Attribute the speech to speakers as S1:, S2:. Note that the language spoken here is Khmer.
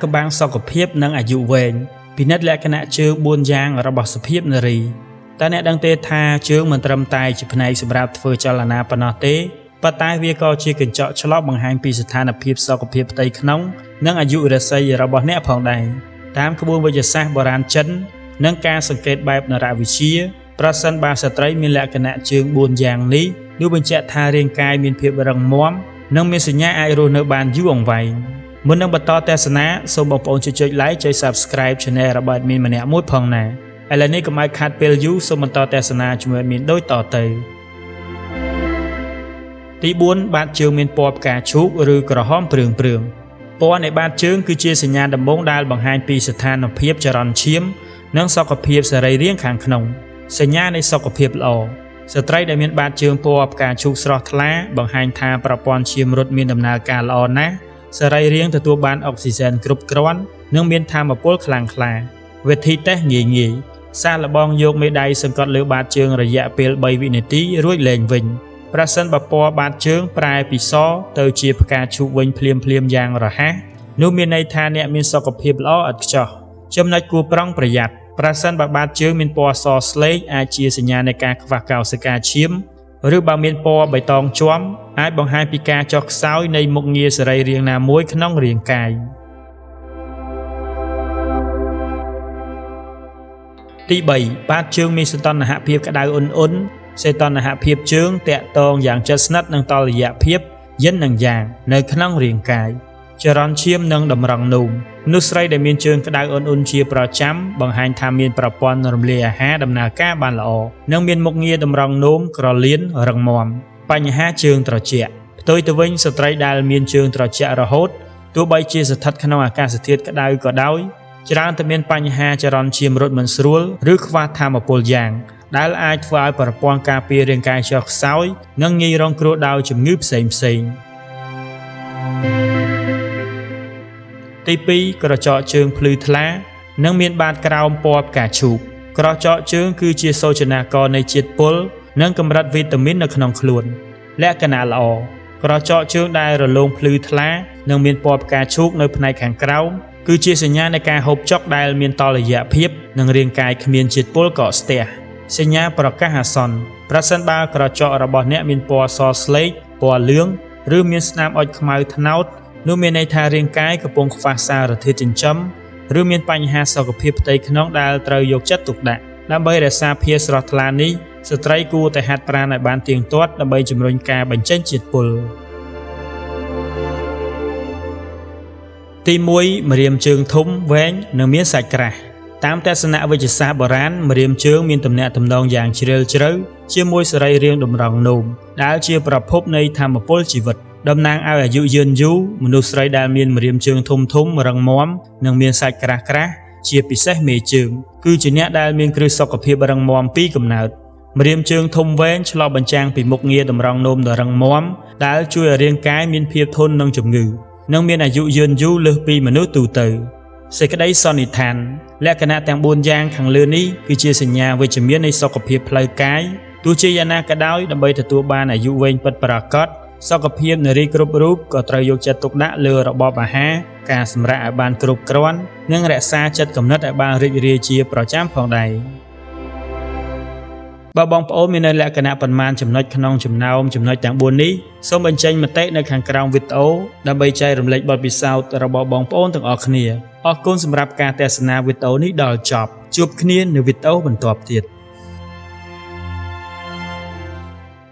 S1: កំបាំងសុខភាពនិងអាយុវែងពិនិត្យលក្ខណៈជើង4យ៉ាងរបស់សុភាពនារីតើអ្នកដឹងទេថាជើងមិនត្រឹមតែជាផ្នែកសម្រាប់ធ្វើចលនាប៉ុណ្ណោះទេប៉ុន្តែវាក៏ជាកញ្ចក់ឆ្លុះបង្ហាញពីស្ថានភាពសុខភាពផ្ទៃក្នុងនិងអាយុរស័យរបស់អ្នកផងដែរតាមក្បួនវិទ្យាសាស្ត្របុរាណចិននិងការសង្កេតបែបនរវិទ្យាប្រសិនបើស្ត្រីមានលក្ខណៈជើង4យ៉ាងនេះនោះបញ្ជាក់ថារាងកាយមានភាពរឹងមាំនិងមានសញ្ញាអាចរស់នៅបានយូរអង្វែងមុននឹងបន្តទស្សនាសូមបងប្អូនជួយចុច like ចុច subscribe Channel របស់ admin ម្នាក់មួយផងណាឥឡូវនេះកុំឲ្យខាតពេលយូរសូមបន្តទស្សនាជាមួយ admin ដូចតទៅទី4បាតជើងមានពណ៌ផ្កាឈូកឬក្រហមព្រឿងៗពណ៌នៃបាតជើងគឺជាសញ្ញាដំបូងដែលបង្ហាញពីស្ថានភាពចរន្តឈាមនិងសុខភាពសរីរាង្គខាងក្នុងសញ្ញានៃសុខភាពល្អស្ត្រីដែលមានបាតជើងពណ៌ផ្កាឈូកស្រស់ថ្លាបង្ហាញថាប្រព័ន្ធឈាមរត់មានដំណើរការល្អណាស់សរីរាង្គទទួលបានអុកស៊ីសែនគ្រប់គ្រាន់និងមានថាមពលខ្លាំងក្លាវិធីតេស្តងាយៗសាកល្បងយកមេដៃសង្កត់លើបាតជើងរយៈពេល3វិនាទីរួចលែងវិញប្រសិនបើពណ៌បាតជើងប្រែពីសទៅជាផ្កាឈូកវិញភ្លាមយ៉ាងរហ័សនោះមានន័យថាអ្នកមានសុខភាពល្អឥតខ្ចោះចំណុចគួរប្រុងប្រយ័ត្នប្រសិនបើបាតជើងមានពណ៌សស្លេកអាចជាសញ្ញានៃការខ្វះកោសិកាឈាមឬបើមានពណ៌បៃតងជាំអាចបង្ហាញពីការចុះខ្សោយនៃមុខងារសរីរាង្គណាមួយក្នុងរាងកាយទី3បាតជើងមានសីតុណ្ហភាពក្តៅអ៊ុនសីតុណ្ហភាពជើងតាក់ទងយ៉ាងជិតស្និទ្ធនឹងតុល្យភាពយិននិងយ៉ាងនៅក្នុងរាងកាយចរន្តឈាមនិងតម្រង់នោមមនុស្សស្រីដែលមានជើងក្តៅអ៊ុនជាប្រចាំបង្ហាញថាមានប្រព័ន្ធរំលាយអាហារដំណើរការបានល្អនិងមានមុខងារតម្រង់នោមក្រលៀនរឹងមាំបញ្ហាជើងត្រជាក់ផ្ទុយទៅវិញស្ត្រីដែលមានជើងត្រជាក់រហូតទោះបីជាស្ថិតក្នុងអាកាសធាតុក្តៅក៏ដោយច្រើនតែមានបញ្ហាចរន្តឈាមរត់មិនស្រួលឬខ្វះថាមពលយ៉ាងដែលអាចធ្វើឲ្យប្រព័ន្ធការពាររាងកាយចុះខ្សោយនិងងាយរងគ្រោះដោយជំងឺផ្សេងទី2ក្រចកជើងភ្លឺថ្លានិងមានបាតក្រោមពណ៌ផ្កាឈូកក្រចកជើងគឺជាសូចនាករនៃជាតិពុលនិងកម្រិតវីតាមីននៅក្នុងខ្លួនលក្ខណៈល្អក្រចកជើងដែលរលោងភ្លឺថ្លានិងមានពណ៌ផ្កាឈូកនៅផ្នែកខាងក្រោមគឺជាសញ្ញានៃការហូបចុកដែលមានតុល្យភាពនិងរាងកាយគ្មានជាតិពុលកកស្ទះសញ្ញាប្រកាសអាសន្នប្រសិនបើក្រចករបស់អ្នកមានពណ៌សស្លេកពណ៌លឿងឬមានស្នាមអុចខ្មៅត្នោតនោះមានន័យថារាងកាយកំពុងខ្វះសារធាតុចិញ្ចឹមឬមានបញ្ហាសុខភាពផ្ទៃក្នុងដែលត្រូវយកចិត្តទុកដាក់ដើម្បីរក្សាភាពស្រស់ថ្លានេះស្ត្រីគួរតែហាត់ប្រាណឲ្យបានទៀងទាត់ដើម្បីជំរុញការបញ្ចេញជាតិពុលទី1ម្រាមជើងធំវែងនិងមានសាច់ក្រាស់តាមទស្សនវិជ្ជាសាស្ត្របុរាណម្រាមជើងមានទំនាក់ទំនងយ៉ាងជ្រាលជ្រៅជាមួយសរីរាង្គតម្រង់នោមដែលជាប្រភពនៃថាមពលជីវិតតំណាងឲ្យអាយុយឺនយូរមនុស្សស្រីដែលមានម្រាមជើងធំរឹងមាំនិងមានសាច់ក្រាស់ជាពិសេសមេជើងគឺជាអ្នកដែលមានគ្រឹះសុខភាពរឹងមាំពីកំណើតម្រាមជើងធំវែងឆ្លុះបញ្ចាំងពីមុខងារតម្រង់នោមដ៏រឹងមាំដែលជួយឲ្យរាងកាយមានភាពធន់នឹងជំងឺនិងមានអាយុយឺនយូរលើសពីមនុស្សទូទៅសេចក្តីសន្និដ្ឋានលក្ខណៈទាំង4យ៉ាងខាងលើនេះគឺជាសញ្ញាវិជ្ជមាននៃសុខភាពផ្លូវកាយទោះជាយ៉ាងណាក៏ដោយដើម្បីទទួលបានអាយុវែងពិតប្រាកដសុខភាពនារីគ្រប់រូបក៏ត្រូវយកចិត្តទុកដាក់លើរបបអាហារការសម្រាកឲ្យបានគ្រប់គ្រាន់និងរក្សាចិត្តគំនិតឲ្យបានរីករាយជាប្រចាំផងដែរបើបងប្អូនមានលក្ខណៈប៉ុន្មានចំណុចក្នុងចំណោមចំណុចទាំង4នេះសូមបញ្ចេញមតិនៅខាងក្រោមវីដេអូដើម្បីចែករំលែកបទពិសោធន៍របស់បងប្អូនទាំងអស់គ្នាអរគុណសម្រាប់ការទស្សនាវីដេអូនេះដល់ចប់ជួបគ្នានៅវីដេអូបន្ទាប់ទៀត